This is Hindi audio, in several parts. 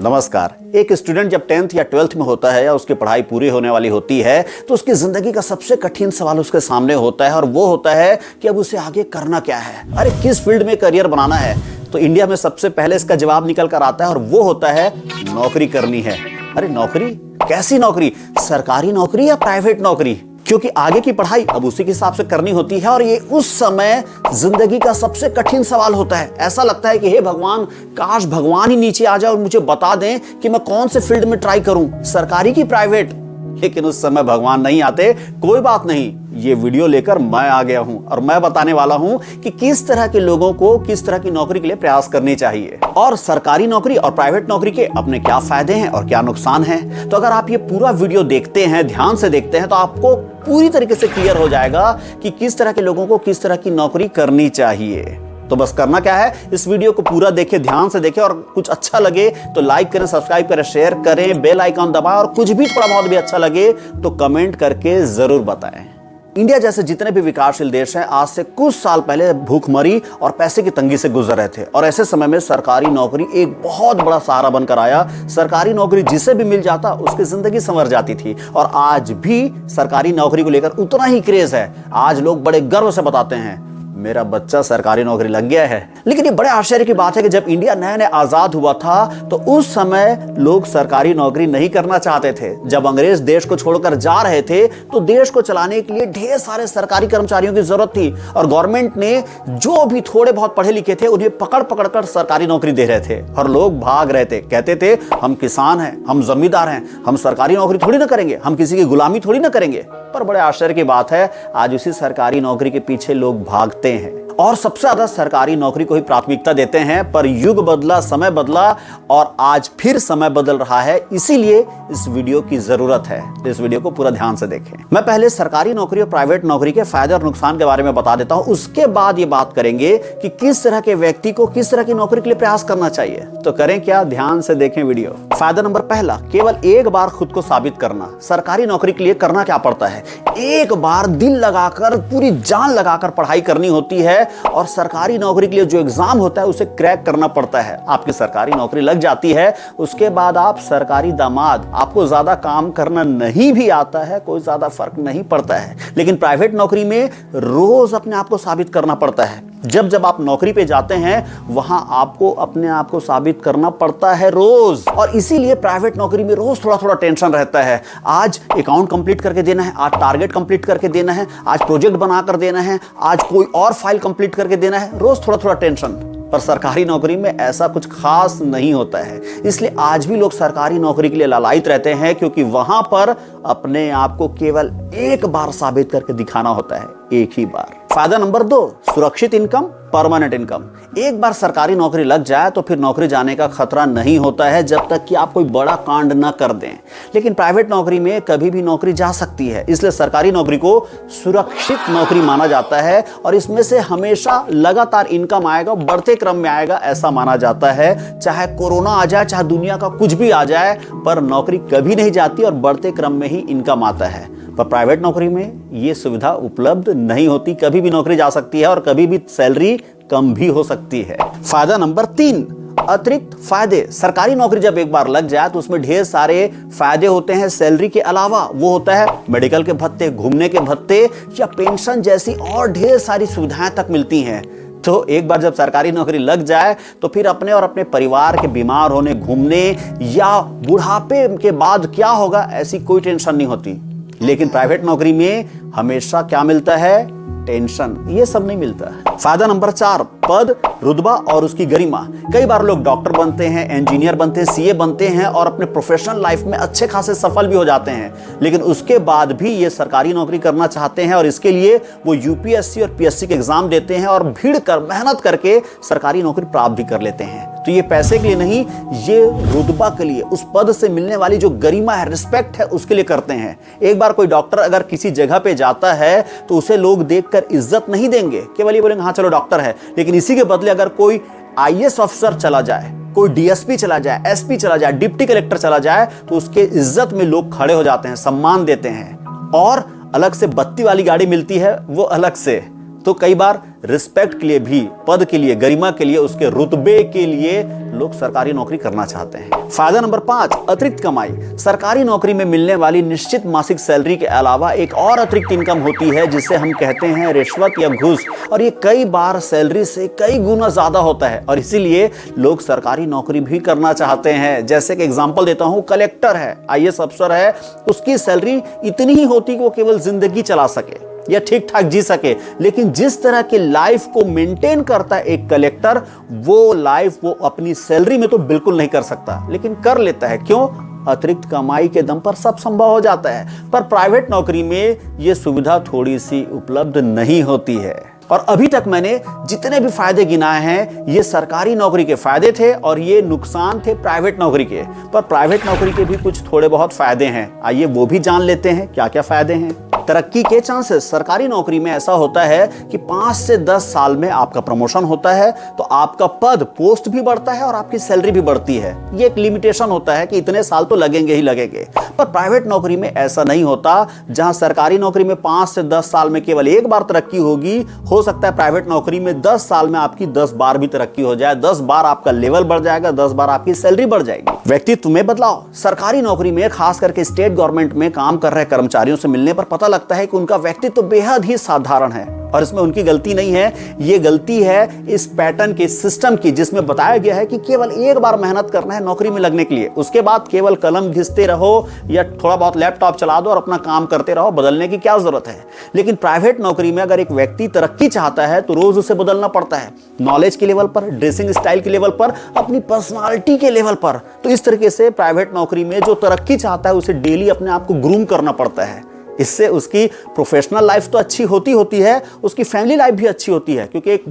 नमस्कार। एक स्टूडेंट जब 10th या 12th में होता है या उसकी पढ़ाई पूरी होने वाली होती है तो उसकी जिंदगी का सबसे कठिन सवाल उसके सामने होता है और वो होता है कि अब उसे आगे करना क्या है। अरे किस फील्ड में करियर बनाना है। तो इंडिया में सबसे पहले इसका जवाब निकल कर आता है और वो होता है नौकरी करनी है। अरे नौकरी, कैसी नौकरी? सरकारी नौकरी या प्राइवेट नौकरी? क्योंकि आगे की पढ़ाई अब उसी के हिसाब से करनी होती है और ये उस समय जिंदगी का सबसे कठिन सवाल होता है। ऐसा लगता है कि हे भगवान, काश भगवान ही नीचे आ जाए और मुझे बता दें कि मैं कौन से फील्ड में ट्राई करूं, सरकारी की प्राइवेट। लेकिन उस समय भगवान नहीं आते। कोई बात नहीं, ये वीडियो लेकर मैं आ गया हूं और मैं बताने वाला हूं कि किस तरह के लोगों को किस तरह की नौकरी के लिए प्रयास करनी चाहिए और सरकारी नौकरी और प्राइवेट नौकरी के अपने क्या फायदे हैं और क्या नुकसान हैं। तो अगर आप ये पूरा वीडियो देखते हैं, ध्यान से देखते हैं, तो आपको पूरी तरीके से क्लियर हो जाएगा कि किस तरह के लोगों को किस तरह की नौकरी करनी चाहिए। तो बस करना क्या है, इस वीडियो को पूरा देखें, ध्यान से देखें और कुछ अच्छा लगे तो लाइक करें, सब्सक्राइब करें, शेयर करें, बेल आइकन दबाएं और कुछ भी थोड़ा बहुत भी अच्छा लगे तो कमेंट करके जरूर बताएं। इंडिया जैसे जितने भी विकासशील देश हैं आज से कुछ साल पहले भूखमरी और पैसे की तंगी से गुजर रहे थे और ऐसे समय में सरकारी नौकरी एक बहुत बड़ा सहारा बनकर आया। सरकारी नौकरी जिसे भी मिल जाता उसकी जिंदगी संवर जाती थी और आज भी सरकारी नौकरी को लेकर उतना ही क्रेज है। आज लोग बड़े गर्व से बताते हैं मेरा बच्चा सरकारी नौकरी लग गया है। लेकिन ये बड़े आश्चर्य की बात है कि जब इंडिया नया नया आजाद हुआ था तो उस समय लोग सरकारी नौकरी नहीं करना चाहते थे। जब अंग्रेज देश को छोड़कर जा रहे थे तो देश को चलाने के लिए ढेर सारे सरकारी कर्मचारियों की जरूरत थी और गवर्नमेंट ने जो भी थोड़े बहुत पढ़े लिखे थे उन्हें पकड़ पकड़ कर सरकारी नौकरी दे रहे थे और लोग भाग रहे थे। कहते थे हम किसान हैं, हम जमींदार हैं, हम सरकारी नौकरी थोड़ी ना करेंगे, हम किसी की गुलामी थोड़ी ना करेंगे। पर बड़े आश्चर्य की बात है आज उसी सरकारी नौकरी के पीछे लोग भागते हैं और सबसे ज्यादा सरकारी नौकरी को ही प्राथमिकता देते हैं। पर युग बदला, समय बदला और आज फिर समय बदल रहा है, इसीलिए इस वीडियो की जरूरत है। तो इस वीडियो को पूरा ध्यान से देखें। मैं पहले सरकारी नौकरी और प्राइवेट नौकरी के फायदे और नुकसान के बारे में बता देता हूं, उसके बाद ये बात करेंगे कि किस तरह के व्यक्ति को किस तरह की नौकरी के लिए प्रयास करना चाहिए। तो करें क्या, ध्यान से देखें वीडियो। फायदा नंबर पहला, केवल एक बार खुद को साबित करना। सरकारी नौकरी के लिए करना क्या पड़ता है, एक बार दिल लगाकर, पूरी जान लगाकर पढ़ाई करनी होती है और सरकारी नौकरी के लिए जो एग्जाम होता है उसे क्रैक करना पड़ता है। आपकी सरकारी नौकरी लग जाती है, उसके बाद आप सरकारी दामाद। आपको ज्यादा काम करना नहीं भी आता है, कोई ज्यादा फर्क नहीं पड़ता है। लेकिन प्राइवेट नौकरी में रोज अपने आप को साबित करना पड़ता है। जब जब आप नौकरी पे जाते हैं वहां आपको अपने आप को साबित करना पड़ता है रोज, और इसीलिए प्राइवेट नौकरी में रोज थोड़ा थोड़ा टेंशन रहता है। आज अकाउंट कंप्लीट करके देना है, आज टारगेट कंप्लीट करके देना है, आज प्रोजेक्ट बनाकर देना है, आज कोई और फाइल कंप्लीट करके देना है, रोज थोड़ा थोड़ा टेंशन। पर सरकारी नौकरी में ऐसा कुछ खास नहीं होता है, इसलिए आज भी लोग सरकारी नौकरी के लिए लालायित रहते हैं क्योंकि वहां पर अपने आप को केवल एक बार साबित करके दिखाना होता है, एक ही बार। फायदा नंबर 2, सुरक्षित इनकम, परमानेंट इनकम। एक बार सरकारी नौकरी लग जाए तो फिर नौकरी जाने का खतरा नहीं होता है जब तक कि आप कोई बड़ा कांड ना कर दें। लेकिन प्राइवेट नौकरी में कभी भी नौकरी जा सकती है, इसलिए सरकारी नौकरी को सुरक्षित नौकरी माना जाता है और इसमें से हमेशा लगातार इनकम आएगा, बढ़ते क्रम में आएगा, ऐसा माना जाता है। चाहे कोरोना आ जाए, चाहे दुनिया का कुछ भी आ जाए, पर नौकरी कभी नहीं जाती और बढ़ते क्रम में ही इनकम आता है। पर प्राइवेट नौकरी में यह सुविधा उपलब्ध नहीं होती, कभी भी नौकरी जा सकती है और कभी भी सैलरी कम भी हो सकती है। फायदा नंबर 3, अतिरिक्त फायदे। सरकारी नौकरी जब एक बार लग जाए तो उसमें ढेर सारे फायदे होते हैं सैलरी के अलावा। वो होता है मेडिकल के भत्ते, घूमने के भत्ते या पेंशन जैसी और ढेर सारी सुविधाएं तक मिलती हैं। तो एक बार जब सरकारी नौकरी लग जाए तो फिर अपने और अपने परिवार के बीमार होने, घूमने या बुढ़ापे के बाद क्या होगा ऐसी कोई टेंशन नहीं होती। लेकिन प्राइवेट नौकरी में हमेशा क्या मिलता है, टेंशन। ये सब नहीं मिलता। फायदा नंबर 4, पद, रुतबा और उसकी गरिमा। कई बार लोग डॉक्टर बनते हैं, इंजीनियर बनते हैं, सीए बनते हैं और अपने प्रोफेशनल लाइफ में अच्छे खासे सफल भी हो जाते हैं। लेकिन उसके बाद भी ये सरकारी नौकरी करना चाहते हैं और इसके लिए वो यूपीएससी और पीएससी के एग्जाम देते हैं और भीड़ कर, मेहनत करके सरकारी नौकरी प्राप्त भी कर लेते हैं। तो ये पैसे के लिए नहीं, ये रुतबा के लिए, उस पद से मिलने वाली जो गरिमा है, रिस्पेक्ट है, उसके लिए करते हैं। एक बार कोई डॉक्टर अगर किसी जगह पे जाता है तो उसे लोग देखकर इज्जत नहीं देंगे, केवल ये बोलेंगे हाँ चलो डॉक्टर है। लेकिन इसी के बदले अगर कोई आईएएस ऑफिसर चला जाए, कोई डीएसपी चला जाए, एसपी चला जाए, डिप्टी कलेक्टर चला जाए तो उसके इज्जत में लोग खड़े हो जाते हैं, सम्मान देते हैं। और अलग से बत्ती वाली गाड़ी मिलती है, वो अलग से। तो कई बार रिस्पेक्ट के लिए भी, पद के लिए, गरिमा के लिए, उसके रुतबे के लिए लोग सरकारी नौकरी करना चाहते हैं। फायदा नंबर 5, अतिरिक्त कमाई। सरकारी नौकरी में मिलने वाली निश्चित मासिक सैलरी के अलावा एक और अतिरिक्त इनकम होती है जिसे हम कहते हैं रिश्वत या घूस, और ये कई बार सैलरी से कई गुना ज्यादा होता है और इसीलिए लोग सरकारी नौकरी भी करना चाहते हैं। जैसे कि एग्जांपल देता हूं, कलेक्टर है, आईएएस अफसर है, उसकी सैलरी इतनी ही होती कि वो केवल जिंदगी चला सके या ठीक ठाक जी सके, लेकिन जिस तरह की लाइफ को मेंटेन करता है एक कलेक्टर, वो लाइफ वो अपनी सैलरी में तो बिल्कुल नहीं कर सकता, लेकिन कर लेता है। क्यों? अतिरिक्त कमाई के दम पर सब संभव हो जाता है। पर प्राइवेट नौकरी में यह सुविधा थोड़ी सी उपलब्ध नहीं होती है। और अभी तक मैंने जितने भी फायदे गिनाए हैं, ये सरकारी नौकरी के फायदे थे और ये नुकसान थे प्राइवेट नौकरी के। पर प्राइवेट नौकरी के भी कुछ थोड़े बहुत फायदे हैं, आइए वो भी जान लेते हैं क्या क्या फायदे हैं। तरक्की के चांसेस। सरकारी नौकरी में ऐसा होता है कि 5 से 10 साल में आपका प्रमोशन होता है, तो आपका पद, पोस्ट भी बढ़ता है और आपकी सैलरी भी बढ़ती है। ये एक लिमिटेशन होता है कि इतने साल तो लगेंगे ही लगेंगे। पर प्राइवेट नौकरी में ऐसा नहीं होता। जहां सरकारी नौकरी में 5 से 10 साल में केवल एक बार तरक्की होगी, हो सकता है प्राइवेट नौकरी में 10 साल में आपकी 10 बार भी तरक्की हो जाए, 10 बार आपका लेवल बढ़ जाएगा, 10 बार आपकी सैलरी बढ़ जाएगी। व्यक्तित्व में बदलाव। सरकारी नौकरी में, खास करके स्टेट गवर्नमेंट में काम कर रहे कर्मचारियों से मिलने पर पता लगता है कि उनका व्यक्तित्व बेहद ही साधारण है और इसमें उनकी गलती नहीं है। ये गलती है इस पैटर्न के, सिस्टम की, जिसमें बताया गया है कि केवल एक बार मेहनत करना है नौकरी में लगने के लिए, उसके बाद केवल कलम घिसते रहो या थोड़ा बहुत लैपटॉप चला दो और अपना काम करते रहो, बदलने की क्या जरूरत है। लेकिन प्राइवेट नौकरी में अगर एक व्यक्ति तरक्की चाहता है तो रोज उसे बदलना पड़ता है, नॉलेज के लेवल पर, ड्रेसिंग स्टाइल के लेवल पर, अपनी पर्सनालिटी के लेवल पर। तो इस तरीके से प्राइवेट नौकरी में जो तरक्की चाहता है उसे डेली अपने आप को ग्रूम करना पड़ता है। इससे उसकी प्रोफेशनल लाइफ तो अच्छी होती है, उसकी फैमिली लाइफ भी अच्छी होती है, क्योंकि एक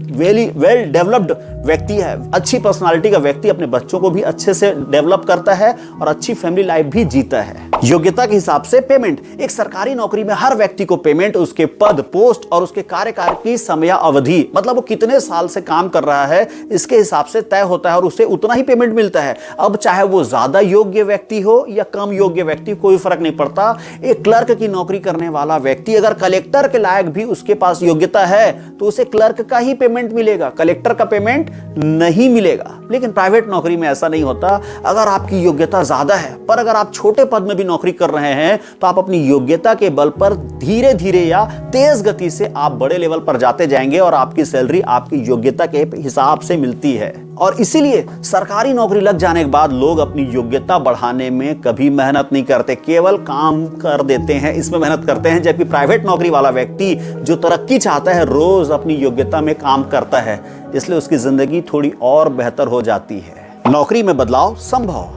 वेल डेवलप्ड व्यक्ति है, अच्छी पर्सनालिटी का व्यक्ति अपने बच्चों को भी अच्छे से डेवलप करता है और अच्छी फैमिली लाइफ भी जीता है। योग्यता के हिसाब से पेमेंट। एक सरकारी नौकरी में हर व्यक्ति को पेमेंट उसके पद, पोस्ट और उसके कार्यकाल की समय अवधि, मतलब वो कितने साल से काम कर रहा है, इसके हिसाब से तय होता है और उसे उतना ही पेमेंट मिलता है। अब चाहे वो ज्यादा योग्य व्यक्ति हो या कम योग्य व्यक्ति, कोई फर्क नहीं पड़ता। एक क्लर्क की नौकरी करने वाला व्यक्ति अगर कलेक्टर के लायक भी उसके पास योग्यता है तो उसे क्लर्क का ही पेमेंट मिलेगा, कलेक्टर का पेमेंट नहीं मिलेगा। लेकिन प्राइवेट नौकरी में ऐसा नहीं होता। अगर आपकी योग्यता ज्यादा है पर अगर आप छोटे पद में भी नौकरी कर रहे हैं तो आप अपनी योग्यता के बल पर धीरे धीरे या तेज गति से आप बड़े लेवल पर जाते जाएंगे और आपकी सैलरी आपकी योग्यता के हिसाब से मिलती है। और इसीलिए सरकारी नौकरी लग जाने के बाद लोग अपनी योग्यता बढ़ाने में कभी मेहनत नहीं करते, केवल काम कर देते हैं, इसमें मेहनत करते हैं। जबकि प्राइवेट नौकरी वाला व्यक्ति जो तरक्की चाहता है रोज अपनी योग्यता में काम करता है, इसलिए उसकी जिंदगी थोड़ी और बेहतर हो जाती है। नौकरी में बदलाव संभव।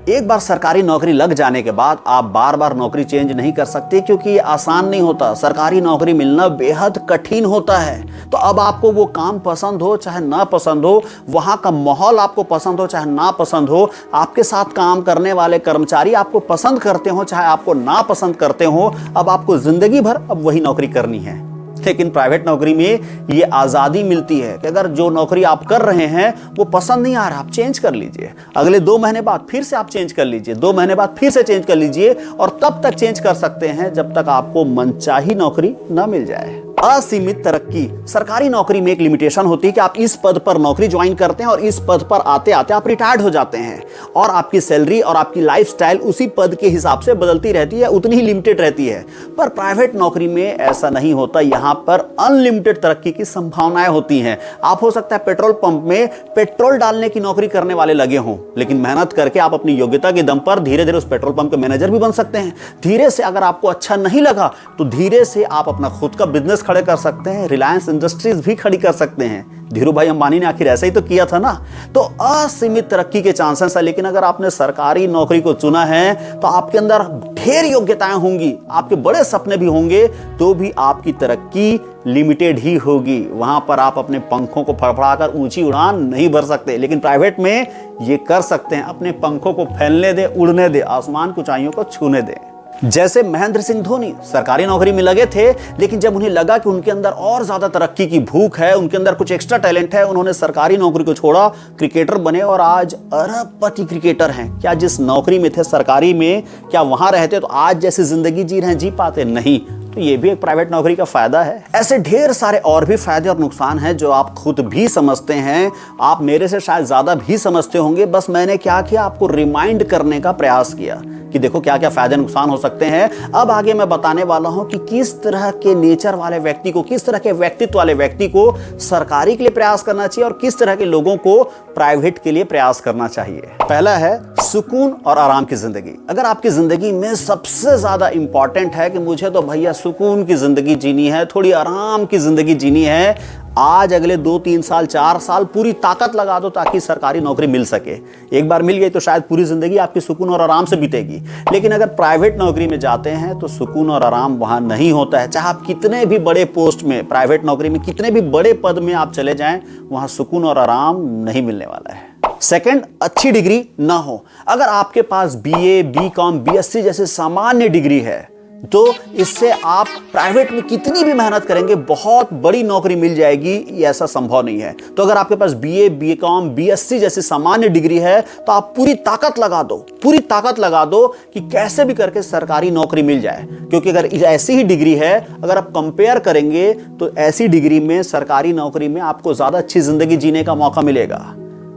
एक बार सरकारी नौकरी लग जाने के बाद आप बार बार नौकरी चेंज नहीं कर सकते, क्योंकि ये आसान नहीं होता। सरकारी नौकरी मिलना बेहद कठिन होता है। तो अब आपको वो काम पसंद हो चाहे ना पसंद हो, वहां का माहौल आपको पसंद हो चाहे ना पसंद हो, आपके साथ काम करने वाले कर्मचारी आपको पसंद करते हो चाहे आपको ना पसंद करते हो, अब आपको जिंदगी भर अब वही नौकरी करनी है। लेकिन प्राइवेट नौकरी में ये आज़ादी मिलती है कि अगर जो नौकरी आप कर रहे हैं वो पसंद नहीं आ रहा, आप चेंज कर लीजिए। अगले 2 महीने बाद फिर से आप चेंज कर लीजिए, 2 महीने बाद फिर से चेंज कर लीजिए, और तब तक चेंज कर सकते हैं जब तक आपको मनचाही नौकरी ना मिल जाए। असीमित तरक्की। सरकारी नौकरी में एक लिमिटेशन होती है कि आप इस पद पर नौकरी ज्वाइन करते हैं और इस पद पर आते आते आप रिटायर्ड हो जाते हैं और आपकी सैलरी और आपकी लाइफस्टाइल उसी पद के हिसाब से बदलती रहती है, उतनी ही लिमिटेड रहती है। पर प्राइवेट नौकरी में ऐसा नहीं होता, यहां पर अनलिमिटेड तरक्की की संभावनाएं होती हैं। आप हो सकता है पेट्रोल पंप में पेट्रोल डालने की नौकरी करने वाले लगे हों, लेकिन मेहनत करके आप अपनी योग्यता के दम पर धीरे धीरे उस पेट्रोल पंप के मैनेजर भी बन सकते हैं। धीरे से अगर आपको अच्छा नहीं लगा तो धीरे से आप अपना खुद का बिजनेस खड़े कर सकते हैं, रिलायंस इंडस्ट्रीज भी खड़ी कर सकते हैं। धीरू भाई अंबानी ने आखिर ऐसा ही तो किया था ना। तो असीमित तरक्की के चांसेस है। लेकिन अगर आपने सरकारी नौकरी को चुना है तो आपके अंदर ढेर योग्यताएं होंगी, आपके बड़े सपने भी होंगे, तो भी आपकी तरक्की लिमिटेड ही होगी। वहां पर आप अपने पंखों को फड़फड़ाकर ऊंची उड़ान नहीं भर सकते। लेकिन प्राइवेट में ये कर सकते हैं, अपने पंखों को फैलने दे, उड़ने दे, आसमान की ऊंचाइयों को छूने दे। जैसे महेंद्र सिंह धोनी सरकारी नौकरी में लगे थे, लेकिन जब उन्हें लगा कि उनके अंदर और ज्यादा तरक्की की भूख है, उनके अंदर कुछ एक्स्ट्रा टैलेंट है, उन्होंने सरकारी नौकरी को छोड़ा, क्रिकेटर बने और आज अरबपति क्रिकेटर हैं। क्या जिस नौकरी में थे सरकारी में, क्या वहां रहते तो आज जैसी जिंदगी जी रहे हैं, जी पाते? नहीं। तो ये भी एक प्राइवेट नौकरी का फायदा है। ऐसे ढेर सारे और भी फायदे और नुकसान हैं जो आप खुद भी समझते हैं, आप मेरे से शायद ज्यादा भी समझते होंगे। बस मैंने क्या किया, आपको रिमाइंड करने का प्रयास किया कि देखो क्या क्या फायदे नुकसान हो सकते हैं। अब आगे मैं बताने वाला हूं कि किस तरह के नेचर वाले व्यक्ति को, किस तरह के व्यक्तित्व वाले व्यक्ति को सरकारी के लिए प्रयास करना चाहिए और किस तरह के लोगों को प्राइवेट के लिए प्रयास करना चाहिए। पहला है सुकून और आराम की जिंदगी। अगर आपकी जिंदगी में सबसे ज्यादा इंपॉर्टेंट है कि मुझे तो भैया सुकून की जिंदगी जीनी है, थोड़ी आराम की जिंदगी जीनी है, आज अगले 2-3 साल 4 साल पूरी ताकत लगा दो ताकि सरकारी नौकरी मिल सके। एक बार मिल गई तो शायद पूरी जिंदगी आपकी सुकून और आराम से बीतेगी। लेकिन अगर प्राइवेट नौकरी में जाते हैं तो सुकून और आराम वहां नहीं होता है। चाहे आप कितने भी बड़े पोस्ट में, प्राइवेट नौकरी में कितने भी बड़े पद में आप चले जाएं, वहां सुकून और आराम नहीं मिलने वाला है। सेकंड, अच्छी डिग्री ना हो। अगर आपके पास बीए, बीकॉम, बीएससी जैसे सामान्य डिग्री है तो इससे आप प्राइवेट में कितनी भी मेहनत करेंगे बहुत बड़ी नौकरी मिल जाएगी, ये ऐसा संभव नहीं है। तो अगर आपके पास बीए, बीकॉम, बीएससी जैसी सामान्य डिग्री है तो आप पूरी ताकत लगा दो, पूरी ताकत लगा दो कि कैसे भी करके सरकारी नौकरी मिल जाए। क्योंकि अगर ऐसी ही डिग्री है, अगर आप कंपेयर करेंगे तो ऐसी डिग्री में सरकारी नौकरी में आपको ज्यादा अच्छी जिंदगी जीने का मौका मिलेगा।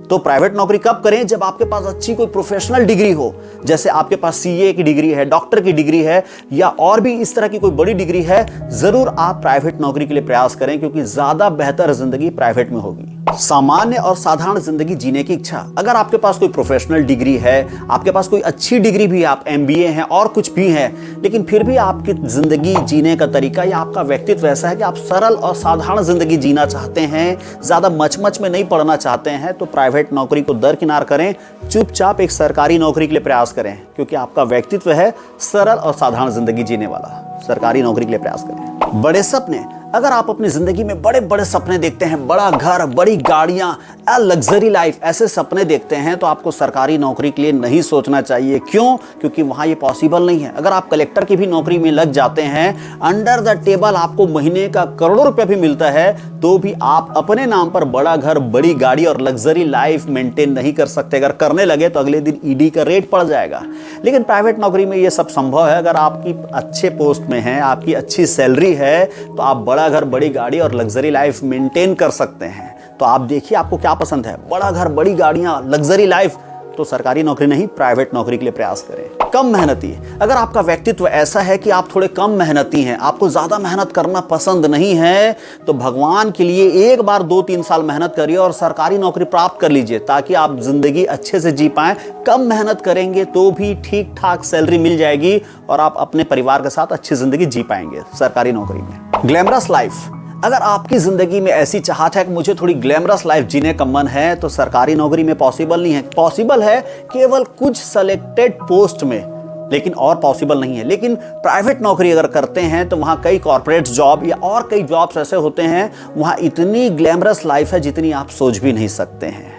तो प्राइवेट नौकरी कब करें? जब आपके पास अच्छी कोई प्रोफेशनल डिग्री हो, जैसे आपके पास सीए की डिग्री है, डॉक्टर की डिग्री है या और भी इस तरह की कोई बड़ी डिग्री है, जरूर आप प्राइवेट नौकरी के लिए प्रयास करें क्योंकि ज्यादा बेहतर जिंदगी प्राइवेट में होगी। सामान्य और साधारण जिंदगी जीने की इच्छा। अगर आपके पास कोई प्रोफेशनल डिग्री है, आपके पास कोई अच्छी डिग्री भी है, आप एमबीए हैं और कुछ भी है, लेकिन फिर भी आपकी जिंदगी जीने का तरीका या आपका व्यक्तित्व ऐसा है कि आप सरल और साधारण जिंदगी जीना चाहते हैं, ज्यादा मचमच में नहीं पड़ना चाहते हैं, तो प्राइवेट नौकरी को दरकिनार करें, चुपचाप एक सरकारी नौकरी के लिए प्रयास करें क्योंकि आपका व्यक्तित्व है सरल और साधारण जिंदगी जीने वाला। सरकारी नौकरी के लिए प्रयास करें। बड़े सपने। अगर आप अपनी जिंदगी में बड़े बड़े सपने देखते हैं, बड़ा घर, बड़ी गाड़ियां, लग्जरी लाइफ, ऐसे सपने देखते हैं तो आपको सरकारी नौकरी के लिए नहीं सोचना चाहिए। क्यों? क्योंकि वहां ये पॉसिबल नहीं है। अगर आप कलेक्टर की भी नौकरी में लग जाते हैं, अंडर द टेबल आपको महीने का करोड़ों रुपए भी मिलता है, तो भी आप अपने नाम पर बड़ा घर, बड़ी गाड़ी और लग्जरी लाइफ मेंटेन नहीं कर सकते। अगर करने लगे तो अगले दिन ईडी का रेट पड़ जाएगा। लेकिन प्राइवेट नौकरी में ये सब संभव है। अगर आपकी अच्छे पोस्ट में है, आपकी अच्छी सैलरी है, तो आप बड़ा घर, बड़ी गाड़ी और लग्जरी लाइफ मेंटेन कर सकते हैं। तो आप देखिए आपको क्या पसंद है, बड़ा घर, बड़ी गाड़ियां, लग्जरी लाइफ, तो सरकारी नौकरी नहीं प्राइवेट नौकरी के लिए प्रयास करें। कम मेहनती। अगर आपका व्यक्तित्व ऐसा है कि आप थोड़े कम मेहनती हैं, आपको ज्यादा मेहनत करना पसंद नहीं है, तो भगवान के लिए एक बार 2-3 साल मेहनत करिए और सरकारी नौकरी प्राप्त कर लीजिए ताकि आप जिंदगी अच्छे से जी पाएं। कम मेहनत करेंगे तो भी ठीक ठाक सैलरी मिल जाएगी और आप अपने परिवार के साथ अच्छी जिंदगी जी पाएंगे सरकारी नौकरी में। Glamorous life. अगर आपकी जिंदगी में ऐसी चाहत है कि मुझे थोड़ी ग्लैमरस लाइफ जीने का मन है, तो सरकारी नौकरी में पॉसिबल नहीं है। पॉसिबल है केवल कुछ सेलेक्टेड पोस्ट में, लेकिन और पॉसिबल नहीं है। लेकिन प्राइवेट नौकरी अगर करते हैं तो वहां कई कॉर्पोरेट जॉब या और कई जॉब्स ऐसे होते हैं, वहां इतनी ग्लैमरस लाइफ है जितनी आप सोच भी नहीं सकते हैं।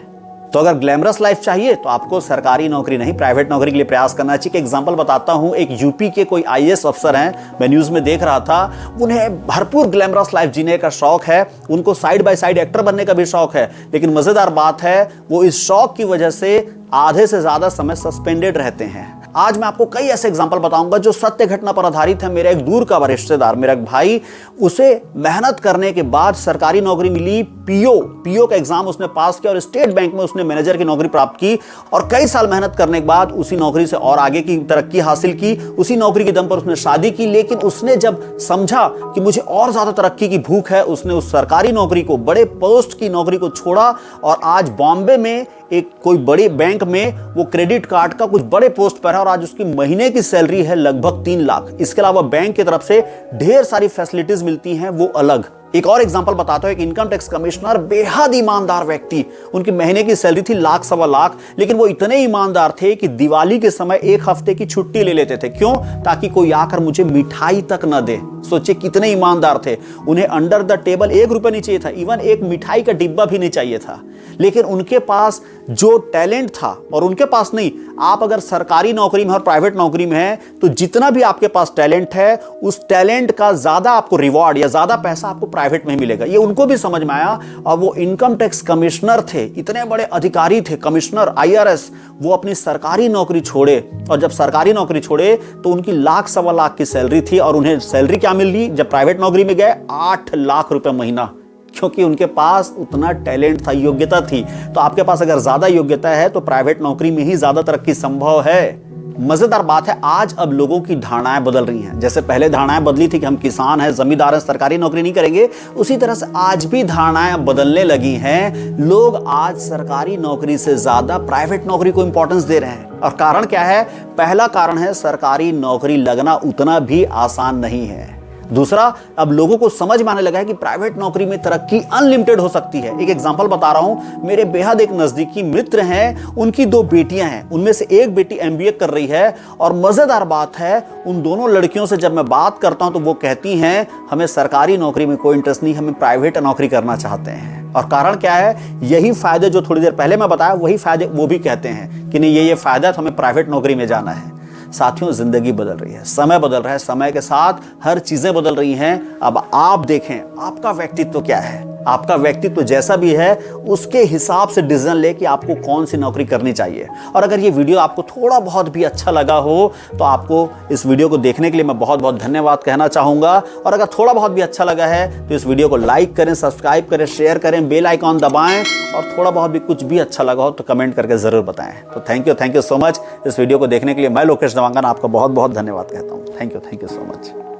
तो अगर ग्लैमरस लाइफ चाहिए तो आपको सरकारी नौकरी नहीं प्राइवेट नौकरी के लिए प्रयास करना चाहिए। एग्जांपल बताता हूं, एक यूपी के कोई आईएएस अफसर हैं, मैं न्यूज में देख रहा था, उन्हें भरपूर ग्लैमरस लाइफ जीने का शौक है, उनको साइड बाय साइड एक्टर बनने का भी शौक है। लेकिन मजेदार बात है वो इस शौक की वजह से आधे से ज्यादा समय सस्पेंडेड रहते हैं। आज मैं आपको कई ऐसे एग्जांपल बताऊंगा जो सत्य घटना पर आधारित है। मेरा एक दूर का रिश्तेदार, मेरा एक भाई, उसे मेहनत करने के बाद सरकारी नौकरी मिली। पीओ का एग्जाम उसने पास किया और स्टेट बैंक में उसने मैनेजर की नौकरी प्राप्त की और कई साल मेहनत करने के बाद उसी नौकरी से और आगे की तरक्की हासिल की। उसी नौकरी के दम पर उसने शादी की। लेकिन उसने जब समझा कि मुझे और ज्यादा तरक्की की भूख है, उसने उस सरकारी नौकरी को, बड़े पोस्ट की नौकरी को छोड़ा और आज बॉम्बे में एक कोई बड़े बैंक में वो क्रेडिट कार्ड का कुछ बड़े पोस्ट पर है और आज उसकी महीने की सैलरी है लगभग 3 लाख। इसके अलावा बैंक की तरफ से ढेर सारी फैसिलिटीज मिलती हैं, वो अलग। एक और एग्जांपल बताता हूं, एक इनकम टैक्स कमिश्नर, बेहद ईमानदार व्यक्ति, उनकी महीने की सैलरी थी 1,00,000-1,25 लाख, लेकिन वो इतने ईमानदार थे कि दिवाली के समय 1 हफ्ते की छुट्टी ले लेते थे। क्यों? ताकि कोई आकर मुझे मिठाई तक न दे। सोचिए कितने ईमानदार थे। उन्हें अंडर द टेबल 1 रुपया नहीं चाहिए था, इवन एक मिठाई का डिब्बा भी नहीं चाहिए था। लेकिन उनके पास जो टैलेंट था, और उनके पास नहीं, आप अगर सरकारी नौकरी में और प्राइवेट नौकरी में है तो जितना भी आपके पास टैलेंट है उस टैलेंट का ज्यादा आपको रिवॉर्ड या ज्यादा पैसा आपको प्राइवेट में मिलेगा। ये उनको भी समझ में आया और वो इनकम टैक्स कमिश्नर थे, इतने बड़े अधिकारी थे, कमिश्नर IRS, वो अपनी सरकारी नौकरी छोड़े और जब सरकारी नौकरी छोड़े तो उनकी लाख सवा लाख की सैलरी थी और उन्हें सैलरी क्या मिल रही जब प्राइवेट नौकरी में गए 8 लाख रुपए महीना, क्योंकि उनके पास उतना टैलेंट था, योग्यता थी। तो आपके पास अगर ज्यादा योग्यता है तो प्राइवेट नौकरी में ही ज्यादा तरक्की संभव है। मजेदार बात है आज अब लोगों की धारणाएं बदल रही हैं। जैसे पहले धारणाएं बदली थी कि हम किसान हैं, जमींदार हैं, सरकारी नौकरी नहीं करेंगे, उसी तरह से आज भी धारणाएं बदलने लगी हैं। लोग आज सरकारी नौकरी से ज्यादा प्राइवेट नौकरी को इंपॉर्टेंस दे रहे हैं। और कारण क्या है? पहला कारण है सरकारी नौकरी लगना उतना भी आसान नहीं है। दूसरा, अब लोगों को समझ में आने लगा है कि प्राइवेट नौकरी में तरक्की अनलिमिटेड हो सकती है। एक एग्जांपल बता रहा हूं, मेरे बेहद एक नजदीकी मित्र हैं, उनकी 2 बेटियां हैं, उनमें से एक बेटी MBA कर रही है और मजेदार बात है उन दोनों लड़कियों से जब मैं बात करता हूं तो वो कहती हैं हमें सरकारी नौकरी में कोई इंटरेस्ट नहीं, हमें प्राइवेट नौकरी करना चाहते हैं। और कारण क्या है? यही फायदे जो थोड़ी देर पहले मैं बताया वही फायदे वो भी कहते हैं कि नहीं ये फायदा है तो हमें प्राइवेट नौकरी में जाना है। साथियों, जिंदगी बदल रही है, समय बदल रहा है, समय के साथ हर चीजें बदल रही हैं। अब आप देखें आपका व्यक्तित्व क्या है, आपका व्यक्तित्व जैसा भी है उसके हिसाब से डिसीजन ले कि आपको कौन सी नौकरी करनी चाहिए। और अगर ये वीडियो आपको थोड़ा बहुत भी अच्छा लगा हो तो आपको इस वीडियो को देखने के लिए मैं बहुत बहुत धन्यवाद कहना चाहूंगा। और अगर थोड़ा बहुत भी अच्छा लगा है तो इस वीडियो को लाइक करें, सब्सक्राइब करें, शेयर करें, बेल आइकॉन दबाएं और थोड़ा बहुत भी कुछ भी अच्छा लगा हो तो कमेंट करके जरूर बताएं। तो थैंक यू सो मच। इस वीडियो को देखने के लिए मैं लोकेश देवांगन आपका बहुत बहुत धन्यवाद कहता हूँ। Thank you so much.